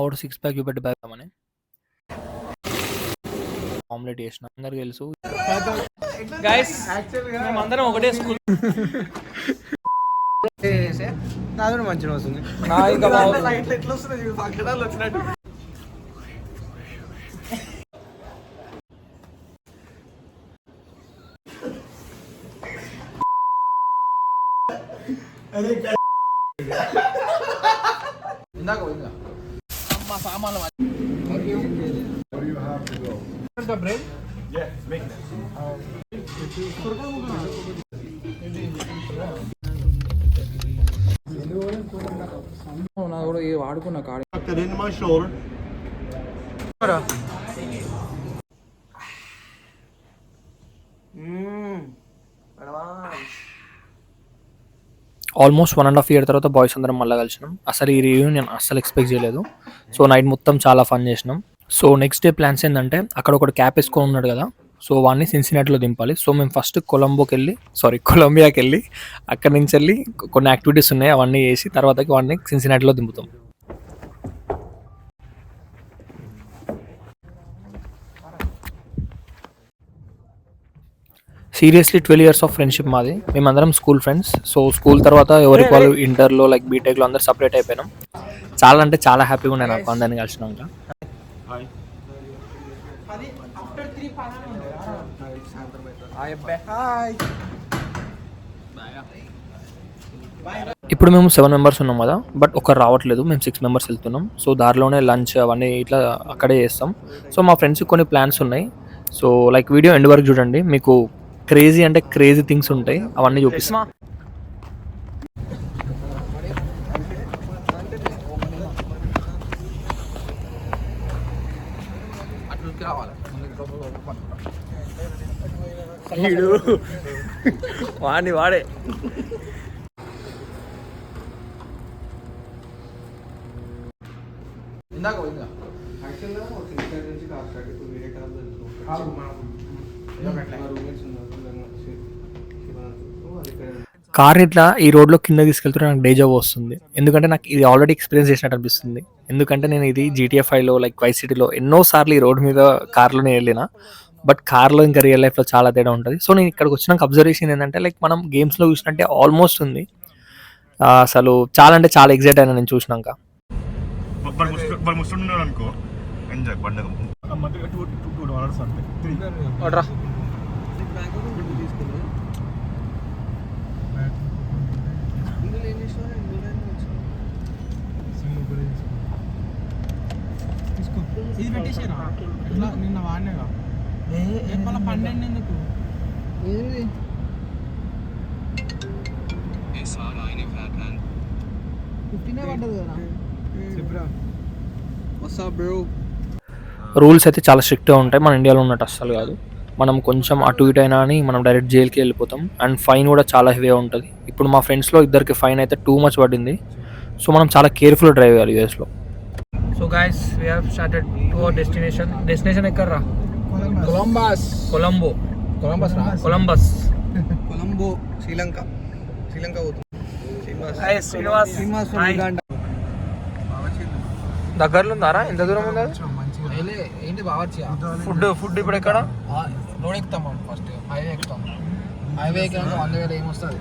और 6 पैक చూపెట్టి పెడతామని ఆమ్లెట్ చేసిన అందరికి తెలుసు గైస్ మేము అందరం ఒకటే స్కూల్ నాది మంచిగా వస్తుంది ఎట్లా వస్తుంది పక్కడాలు వచ్చినట్టు ఇందాక పోయిందా అమ్మ సామాన్లు బ్రెడ్ నా కూడా వాడుకున్నా కాడ ఆల్మోస్ట్ 1.5 year తర్వాత బాయ్స్ అందరం మళ్ళీ కలిసినాం. అసలు ఈ రియూనియన్ అస్సలు ఎక్స్పెక్ట్ చేయలేదు. సో నైట్ మొత్తం చాలా ఫన్ చేసినాం. సో నెక్స్ట్ డే ప్లాన్స్ ఏంటంటే అక్కడ ఒకటి క్యాప్ వేసుకొని ఉన్నాడు కదా, సో వాడిని సిన్సినాటిలో దింపాలి. సో మేము ఫస్ట్ కొలంబియాకి వెళ్ళి అక్కడి నుంచి వెళ్ళి కొన్ని యాక్టివిటీస్ ఉన్నాయి అవన్నీ చేసి తర్వాతకి వాడిని సిన్సినాటిలో దింపుతాం. సీరియస్లీ 12 years ఆఫ్ ఫ్రెండ్షిప్ మాది. మేమందరం స్కూల్ ఫ్రెండ్స్. సో స్కూల్ తర్వాత ఎవరికి వాళ్ళు ఇంటర్లో లైక్ బీటెక్లో అందరు సపరేట్ అయిపోయినాం. చాలా అంటే చాలా హ్యాపీగా ఉన్నాయి నాకు అందరినీ కలిసినాక. ఇప్పుడు మేము 7 members ఉన్నాం కదా, బట్ ఒకరు రావట్లేదు. మేము 6 members వెళ్తున్నాం. సో దారిలోనే లంచ్ అవన్నీ ఇట్లా అక్కడే చేస్తాం. సో మా ఫ్రెండ్స్కి కొన్ని ప్లాన్స్ ఉన్నాయి. సో లైక్ వీడియో ఎండ్ వరకు చూడండి, మీకు క్రేజీ అంటే క్రేజీ థింగ్స్ ఉంటాయి, అవన్నీ చూపిస్తా. వాడే ఇందాక పోయిందా కార్ ఇట్లా ఈ రోడ్లో కింద తీసుకెళ్తుంటే నాకు డేజావో వస్తుంది. ఎందుకంటే నాకు ఇది ఆల్రెడీ ఎక్స్పీరియన్స్ చేసినట్టు అనిపిస్తుంది. ఎందుకంటే నేను ఇది GTA 5లో లైక్ వైస్ సిటీలో ఎన్నోసార్లు ఈ రోడ్ మీద కార్లోనే వెళ్ళిన, బట్ కార్లో ఇంకా రియల్ లైఫ్లో చాలా తేడా ఉంటుంది. సో నేను ఇక్కడికి వచ్చినాక అబ్జర్వేషన్ ఏంటంటే లైక్ మనం గేమ్స్లో చూసినట్టే ఆల్మోస్ట్ ఉంది. అసలు చాలా అంటే చాలా ఎగ్జైట్ అయినా నేను చూసినాక. ఇది పెట్టేసారా నిన్న వాడినాగా 12 ఎందుకు రూల్స్ అయితే చాలా స్ట్రిక్ట్గా ఉంటాయి. మన ఇండియాలో ఉన్నట్టు అస్సలు కాదు. మనం కొంచెం అటు ఇటు అయినా అని మనం డైరెక్ట్ జైలుకి వెళ్ళిపోతాం. అండ్ ఫైన్ కూడా చాలా హెవీగా ఉంటుంది. ఇప్పుడు మా ఫ్రెండ్స్లో ఇద్దరికి ఫైన్ అయితే టూ మచ్ పడింది. సో మనం చాలా కేర్ఫుల్గా డ్రైవ్ చేయాలి యూఎస్లో. So guys we have started to our destination ఎక్కడ్రా? కొలంబో శ్రీలంక దగ్గరలో ఉందారా? ఎంత దూరం ఉందా? ఏంటి బావర్చి ఫుడ్ ఇప్పుడు ఎక్కడ? రోడ్ ఎక్కుతాం ఫస్ట్, హైవే ఎక్కుతాం. హైవే ఎక్కినాక 100 ఏమొస్తుంది.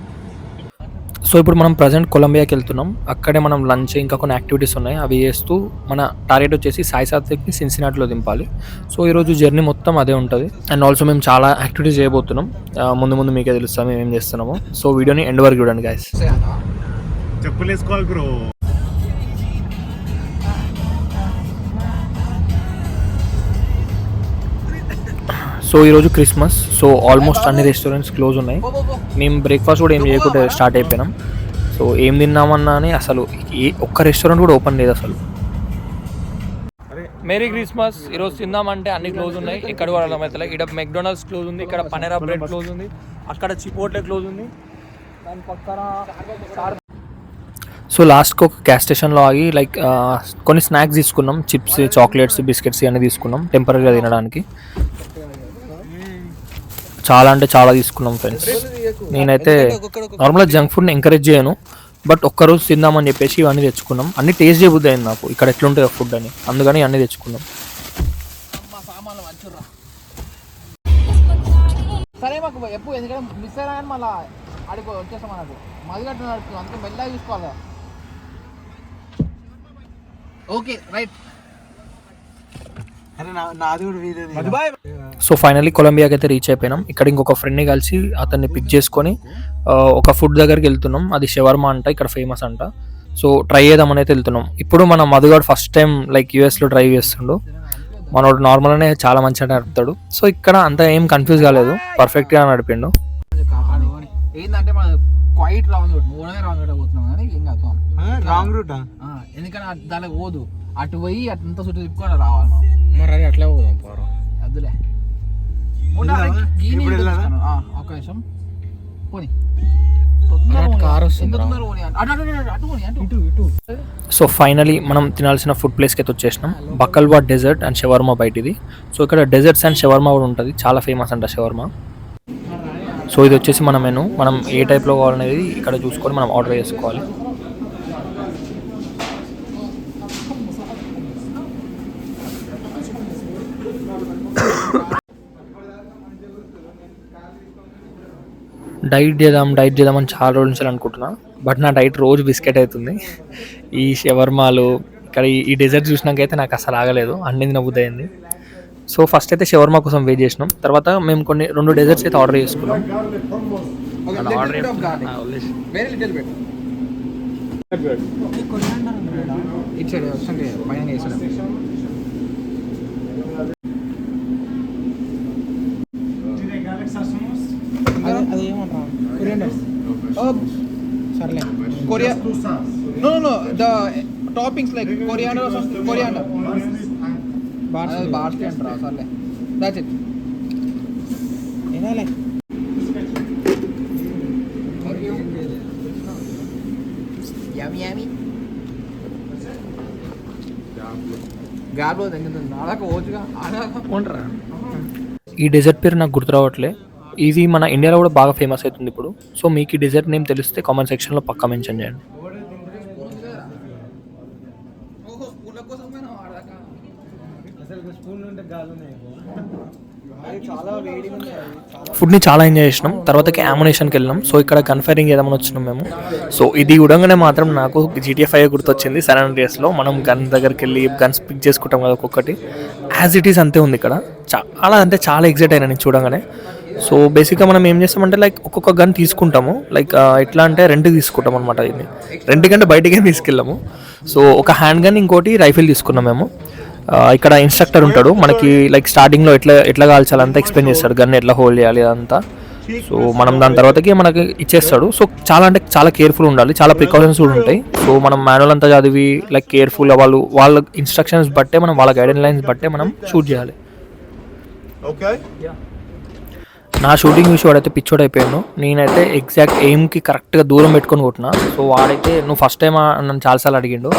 సో ఇప్పుడు మనం ప్రజెంట్ కొలంబియాకి వెళ్తున్నాం. అక్కడే మనం లంచ్ ఇంకా కొన్ని యాక్టివిటీస్ ఉన్నాయి, అవి చేస్తూ మన టార్గెట్ వచ్చేసి సాయి సాత్విక్ని సిన్సినాటిలో దింపాలి. సో ఈరోజు జర్నీ మొత్తం అదే ఉంటుంది. అండ్ ఆల్సో మేము చాలా యాక్టివిటీస్ చేయబోతున్నాం. ముందు మీకే తెలుస్తాం మేము ఏం చేస్తున్నాము. సో వీడియోని ఎండ్ వరకు చూడండి గైస్. చెప్పులేసుకోవాలి బ్రో. సో ఈరోజు క్రిస్మస్. సో ఆల్మోస్ట్ అన్ని రెస్టారెంట్స్ క్లోజ్ ఉన్నాయి. మేము బ్రేక్ఫాస్ట్ కూడా ఏం చేయకుండా స్టార్ట్ అయిపోయినాం. సో ఏం తిన్నామన్నా అని అసలు ఒక్క రెస్టారెంట్ కూడా ఓపెన్ లేదు అసలు. Merry Christmas. ఈరోజు తిందామంటే అన్ని క్లోజ్ ఉన్నాయి. ఇక్కడ కూడా అర్థమవుతలే. ఇక్కడ మెక్డొనాల్డ్స్ క్లోజ్ ఉంది, ఇక్కడ పనేరా బ్రెడ్ క్లోజ్ ఉంది, అక్కడ చిపోట్లే క్లోజ్ ఉంది, దాని పక్కన. సో లాస్ట్కి ఒక గ్యాస్ స్టేషన్లో ఆగి లైక్ కొన్ని స్నాక్స్ తీసుకున్నాం, చిప్స్, చాక్లెట్స్, బిస్కెట్స్ ఇవన్నీ తీసుకున్నాం టెంపరీగా తినడానికి. చాలా అంటే చాలా తీసుకున్నాం ఫ్రెండ్స్. నేనైతే నార్మల్గా జంక్ ఫుడ్ని ఎంకరేజ్ చేయను, బట్ ఒక్కరోజు తిందామని చెప్పేసి ఇవన్నీ తెచ్చుకున్నాం. అన్ని టేస్ట్ చేయబుద్ది అయింది నాకు ఇక్కడ ఎట్లుంటుందో ఫుడ్ అని, అందుకని అన్నీ తెచ్చుకున్నాం. సరే మాకు ఎప్పుడు ఎందుకంటే మిస్ అయినా కానీ మళ్ళీ అడిగి వచ్చేస్తాం అన్నట్టు మదిగట్టు నడుపుతుంది, అందుకే మెల్లగా చూసుకోవాలి. Okay right. సో ఫైనల్లీ కొలంబియాకి అయితే రీచ్ అయిపోయినాం. ఇక్కడ ఇంకొక ఫ్రెండ్ని కలిసి అతన్ని పిక్ చేసుకొని ఒక ఫుడ్ దగ్గరికి వెళ్తున్నాం. అది షవర్మా అంట, ఇక్కడ ఫేమస్ అంట. సో ట్రై చేద్దామని అయితే వెళ్తున్నాం. ఇప్పుడు మన మధుగాడు ఫస్ట్ టైం లైక్ యూఎస్లో డ్రైవ్ చేస్తుండు. మనోడు నార్మల్గానే చాలా మంచిగా నడుపుతాడు. సో ఇక్కడ అంత ఏం కన్ఫ్యూజ్ కాలేదు, పర్ఫెక్ట్గా నడిపిండు. ఏంటంటే మన క్వైట్ రాంగ్ రూట్, మూడనే రాంగ్ రూట్ పోతున్నాం కానీ ఏం కాదు రాంగ్ రూట్. ఎందుకంటే దానికి పోదు, అటు పోయి అటంతా చుట్టూ తిప్పుకొని రావాలి మనం. మరి అది అట్లా పోదాం పోరా, అద్దులే ఒక్క నిమిషం పోనీ. సో ఫైనలీ మనం తినాల్సిన ఫుడ్ ప్లేస్కి అయితే వచ్చేసినాం. బకల్వా డెజర్ట్ అండ్ షవర్మా బైట్ ఇది. సో ఇక్కడ డెజర్ట్స్ అండ్ షవర్మా కూడా ఉంటుంది, చాలా ఫేమస్ అంట షవర్మా. సో ఇది వచ్చేసి మన మెనూ, మనం ఏ టైప్లో కావాలనేది ఇక్కడ చూసుకొని మనం ఆర్డర్ చేసుకోవాలి. డైట్ చేద్దాం అని చాలా రోజుల నుంచి అనుకుంటున్నా, బట్ నా డైట్ రోజు బిస్కెట్ అవుతుంది. ఈ షవర్మాలు ఇక్కడ ఈ డెజర్ట్ చూసినాకైతే నాకు అసలు ఆగలేదు, అన్ని తినబుద్ధి అయింది. సో ఫస్ట్ అయితే షవర్మా కోసం వెయిట్ చేసినాం. తర్వాత మేము 2 డెజర్ట్స్ అయితే ఆర్డర్ చేసుకున్నాం. అది ఏమంటారా సర్లే కొరియా no the toppings like coriander parsley అంటారా సర్లే దాట్స్ ఇట్ ఏనాలే యమ్మీ యమ్మీ గాబ్లో దగ్గర అలాగ ఓచుగా అలాగ ఉండరా. ఈ డెజర్ట్ పేరు నాకు గుర్తు రావట్లే, ఇది మన ఇండియాలో కూడా బాగా ఫేమస్ అవుతుంది ఇప్పుడు. సో మీకు ఈ డెజర్ట్ నేమ్ తెలిస్తే కామెంట్ సెక్షన్లో పక్కా మెన్షన్ చేయండి. ఫుడ్ని చాలా ఎంజాయ్ చేసినాం. తర్వాతకి యామునేషన్కి వెళ్ళినాం. సో ఇక్కడ గన్ ఫైరింగ్ చేద్దామని వచ్చినాం మేము. సో ఇది ఉడంగానే మాత్రం నాకు GTA 5 గుర్తొచ్చింది. సన్ అండ్రియాస్లో మనం గన్ దగ్గరికి వెళ్ళి గన్స్ పిక్ చేసుకుంటాం కదా ఒక్కొక్కటి, యాజ్ ఇట్ ఈస్ అంతే ఉంది ఇక్కడ. చాలా ఎగ్జైట్ అయినా నేను చూడగానే. సో బేసిక్గా మనం ఏం చేస్తామంటే లైక్ ఒక్కొక్క గన్ తీసుకుంటాము, లైక్ ఎట్లా అంటే రెంట్కి తీసుకుంటాం అనమాట. ఇది రెంట్ కంటే బయటకే తీసుకెళ్ళాము. సో ఒక హ్యాండ్ గన్, ఇంకోటి రైఫిల్ తీసుకున్నాం మేము. ఇక్కడ ఇన్స్ట్రక్టర్ ఉంటాడు మనకి, లైక్ స్టార్టింగ్లో ఎట్లా కాల్చాలి అంతా ఎక్స్ప్లెయిన్ చేస్తాడు, గన్ ఎట్లా హోల్డ్ చేయాలి అదంతా. సో మనం దాని తర్వాతకి మనకి ఇచ్చేస్తాడు. సో చాలా కేర్ఫుల్ ఉండాలి, చాలా ప్రికాషన్స్ కూడా ఉంటాయి. సో మనం మాన్యువల్ అంతా చదివి లైక్ కేర్ఫుల్గా వాళ్ళ ఇన్స్ట్రక్షన్స్ బట్టే మనం, వాళ్ళ గైడెన్ లైన్స్ బట్టే మనం షూట్ చేయాలి. నా షూటింగ్ చూసి వాడైతే పిచ్చోడు అయిపోయాను. నేనైతే ఎగ్జాక్ట్ ఎయిమ్కి కరెక్ట్గా దూరం పెట్టుకొని కొట్టినా. సో వాడైతే నువ్వు ఫస్ట్ టైం నన్ను చాలాసార్లు అడిగిండు.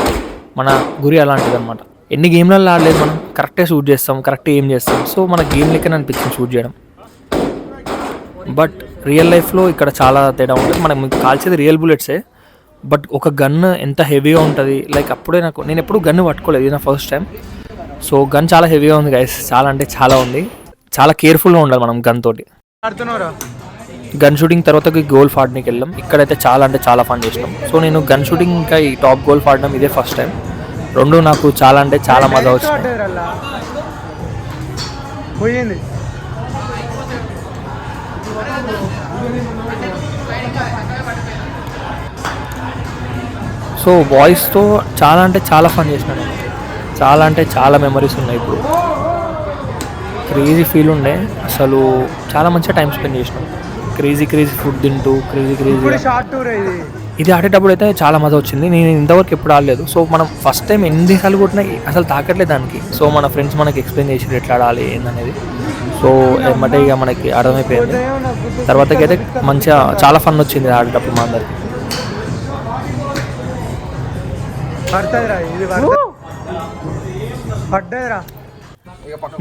మన గురి అలాంటిది అనమాట. ఎన్ని గేమ్లలో ఆడలేదు, మనం కరెక్ట్గా షూట్ చేస్తాం, కరెక్ట్గా ఏం చేస్తాం. సో మన గేమ్ లెక్కనే అనిపించింది షూట్ చేయడం. బట్ రియల్ లైఫ్లో ఇక్కడ చాలా తేడా ఉంటుంది. మనం కాల్చేది రియల్ బుల్లెట్సే, బట్ ఒక గన్ ఎంత హెవీగా ఉంటుంది. లైక్ అప్పుడే నేను ఎప్పుడు గన్ పట్టుకోలేదు, ఇది నా ఫస్ట్ టైం. సో గన్ చాలా హెవీగా ఉంది గైస్, చాలా అంటే చాలా ఉంది. చాలా కేర్ఫుల్గా ఉండాలి మనం గన్ తోటి. గన్ షూటింగ్ తర్వాత గోల్ఫ్ ఆడడానికి వెళ్ళాం. ఇక్కడైతే చాలా అంటే చాలా ఫన్ చేసినాం. సో నేను గన్ షూటింగ్ ఇంకా ఈ టాప్ గోల్ఫ్ ఆడడం ఇదే ఫస్ట్ టైం. రెండు నాకు చాలా అంటే చాలా మజా వచ్చింది. సో బాయ్స్తో చాలా అంటే చాలా ఫన్ చేసినాను. చాలా అంటే చాలా మెమరీస్ ఉన్నాయి. ఇప్పుడు క్రేజీ ఫీల్ ఉండే, అసలు చాలా మంచిగా టైం స్పెండ్ చేసినాం. క్రేజీ ఫుడ్ తింటూ క్రేజీ ఇది ఆడేటప్పుడు అయితే చాలా మజా వచ్చింది. నేను ఇంతవరకు ఎప్పుడు ఆడలేదు. సో మనం ఫస్ట్ టైం ఎన్నిసార్లు కొట్టినా అసలు తాకట్లేదు దానికి. సో మన ఫ్రెండ్స్ మనకి ఎక్స్ప్లెయిన్ చేసి ఎట్లా ఆడాలి ఏందనేది. సో ఏమంటే ఇక మనకి అర్థమైపోయింది. తర్వాతకి అయితే మంచిగా చాలా ఫన్ వచ్చింది ఆడేటప్పుడు మా అందరికి.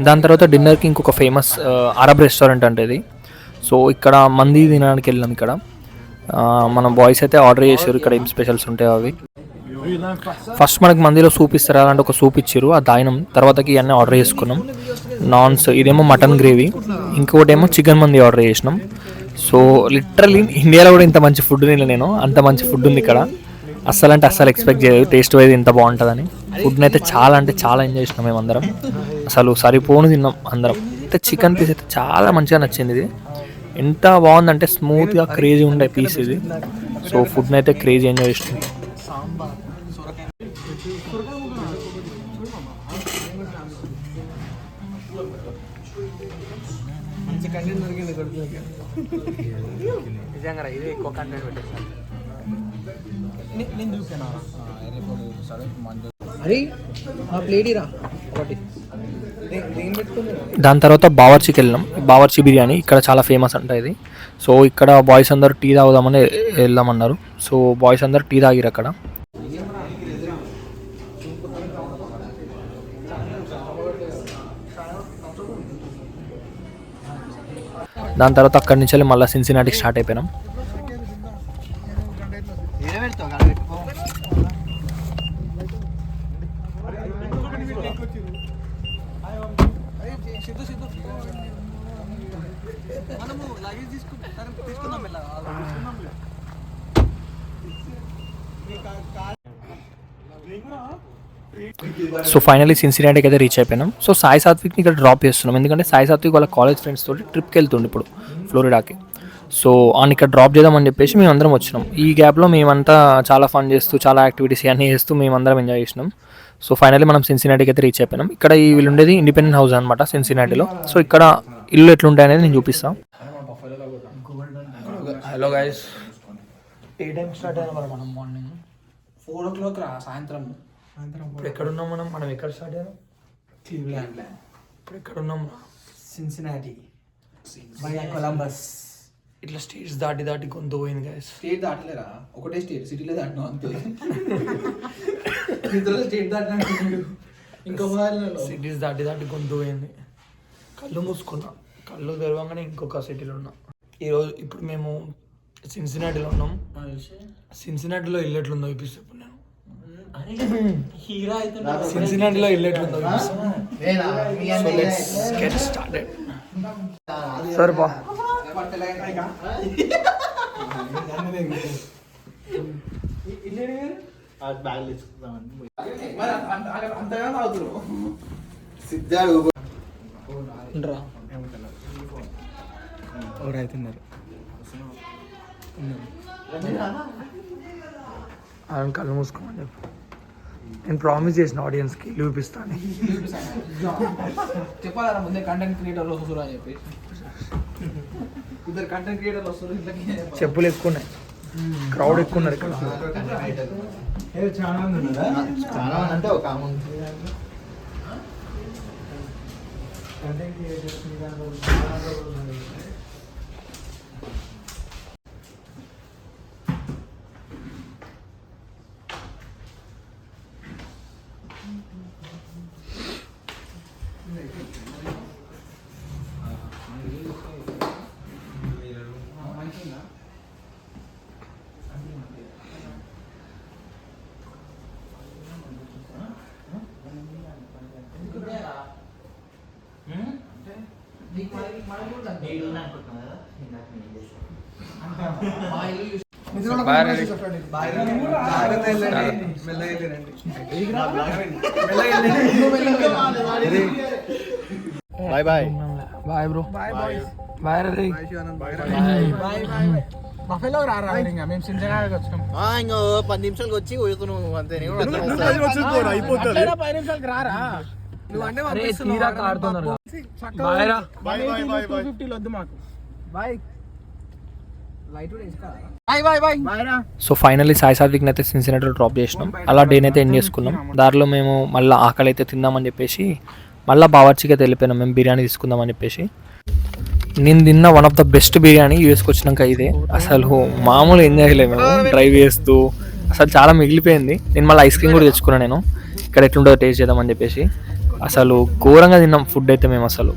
దాని తర్వాత డిన్నర్కి ఇంకొక ఫేమస్ అరబ్ రెస్టారెంట్ అంటే ఇది. సో ఇక్కడ మంది తినడానికి వెళ్ళాం. ఇక్కడ మన బాయ్స్ అయితే ఆర్డర్ చేసారు. ఇక్కడ ఏం స్పెషల్స్ ఉంటాయో అవి. ఫస్ట్ మనకి మందిలో సూప్ ఇస్తారు, అలాంటి ఒక సూప్ ఇచ్చారు, ఆ దాయినం తర్వాతకి ఇవన్నీ ఆర్డర్ చేసుకున్నాం. నాన్స్, ఇదేమో మటన్ గ్రేవీ, ఇంకొకటి ఏమో చికెన్ మంది ఆర్డర్ చేసినాం. సో లిటరల్లీ ఇండియాలో కూడా ఇంత మంచి ఫుడ్ తినలే నేను, అంత మంచి ఫుడ్ ఉంది ఇక్కడ. అస్సలు అంటే అస్సలు ఎక్స్పెక్ట్ చేయలేదు టేస్ట్ వైజ్ ఇంత బాగుంటుందని. ఫుడ్ని అయితే చాలా అంటే చాలా ఎంజాయ్ చేసినాం మేమందరం, అసలు సరిపోను తిన్నాం అందరం. అయితే చికెన్ పీస్ అయితే చాలా మంచిగా నచ్చింది. ఇది ఎంత బాగుందంటే స్మూత్గా క్రేజీ ఉండే పీస్ ఇది. సో ఫుడ్ని అయితే క్రేజీ ఎంజాయ్ చేసినాం. నిజంగా ఇది ఎక్కువ కంటెంట్ పెట్టేస్తాను. దాని తర్వాత బావర్చికి వెళ్ళినాం. బావర్చి బిర్యానీ ఇక్కడ చాలా ఫేమస్ అంట ఇది. సో ఇక్కడ బాయ్స్ అందరూ టీ తాగుదామని వెళ్దామన్నారు. సో బాయ్స్ అందరూ టీ తాగిరు అక్కడ. దాని తర్వాత అక్కడి నుంచి వెళ్ళి మళ్ళీ సిన్సినాటికి స్టార్ట్ అయిపోయినాం. సో ఫైనల్లీ సిన్సినాటికి అయితే రీచ్ అయిపోయినాం. సో సాయి సాత్విక్ని ఇక్కడ డ్రాప్ చేస్తున్నాం, ఎందుకంటే సాయి సాత్విక్ వాళ్ళ కాలేజ్ ఫ్రెండ్స్ తోటి ట్రిప్కి వెళ్తుండే ఇప్పుడు ఫ్లోరిడాకి. సో ఆయన ఇక్కడ డ్రాప్ చేద్దామని చెప్పేసి మేము అందరం వచ్చినాం. ఈ గ్యాప్లో మేమంతా చాలా ఫన్ చేస్తూ, చాలా యాక్టివిటీస్ అన్నీ చేస్తూ మేమందరం ఎంజాయ్ చేసినాం. సో ఫైనల్లీ మనం సిన్సినాటికి అయితే రీచ్ అయిపోయినాం. ఇక్కడ ఈ వీళ్ళు ఉండేది ఇండిపెండెంట్ హౌస్ అనమాట సిన్సినాటిలో. సో ఇక్కడ ఇల్లు ఎట్లుంటాయి అనేది నేను చూపిస్తాను. హలో గైస్, ఏ టైం స్టార్ట్ అయ్యాం మనం? మార్నింగ్ 4 o'clock రా, సాయంత్రం. ఇప్పుడు ఎక్కడున్నాం మనం ఎక్కడ స్టార్ట్ అయ్యాం? క్లీవ్లాండ్. ఇప్పుడు ఎక్కడున్నాం? Cincinnati via Columbus. ఇట్లా స్టేట్స్ దాటి దాటి గొంతు పోయింది గైస్. స్టేట్ దాటలేరా, ఒకటే స్టేట్, సిటీలో దాటినాం అంతే. ఇతరుల స్టేట్ దాటినా ఇంకో సిటీస్ దాటి దాటి గొంతు పోయింది. కళ్ళు మూసుకున్నా, కళ్ళు తెరవంగానే ఇంకొక సిటీలో ఉన్నా. ఈరోజు ఇప్పుడు మేము సిన్సినాటిలో ఉన్నాం. సిన్సినాటిలో ఇల్లు ఎట్లుందో చూపిస్తే ఇప్పుడు నేను సిన్సినాటిలో ఇల్లు ఎట్లుందో చూపిస్తాను. సరే బా. ఎవరైతున్నారు ఆయన కళ్ళు మూసుకోమని చెప్పు. నేను ప్రామిస్ చేసిన ఆడియన్స్కి చూపిస్తాను. చెప్పాలా ముందే కంటెంట్ క్రియేటర్లు వస్తారు అని చెప్పి. ఇద్దరు కంటెంట్ క్రియేటర్లు వస్తారు. చెప్పులు ఎక్కువ ఉన్నాయి, క్రౌడ్ ఎక్కువ ఉన్నారు ఇక్కడ. చాలా మంది అంటే ఒక content creators bye bye bye bro. Bye bye bye రే. బఫెలో రారా ఇంకా మేము సిన్సినాటికి వచ్చినాం. ఇంకో 10 నిమిషాలకు వచ్చి పోతున్నావు అంతే. 5 నిమిషాలకి రారా నువ్వు అంటే వద్దు మాకు. బాయ్. సో ఫైనల్లీ సాయి సాత్విక్ని అయితే సిన్సినాటిలో డ్రాప్ చేసినాం. అలా డేని అయితే ఎండ్ చేసుకున్నాం. దారిలో మేము మళ్ళీ ఆకలి అయితే తిందామని చెప్పేసి మళ్ళీ బావర్చికి అయితే వెళ్ళిపోయినాం మేము బిర్యానీ తీసుకుందామని చెప్పేసి. నేను తిన్న one of the best biryani యూఎస్కి వచ్చినాక ఇదే. అసలు మామూలు ఎంజాయ్ చేయలేము మేము డ్రైవ్ చేస్తూ, అసలు చాలా మిగిలిపోయింది. నేను మళ్ళీ ఐస్ క్రీమ్ కూడా తెచ్చుకున్నాను నేను, ఇక్కడ ఎట్లుంటుందో టేస్ట్ చేద్దామని చెప్పేసి. అసలు ఘోరంగా తిన్నాం ఫుడ్ అయితే మేము అసలు.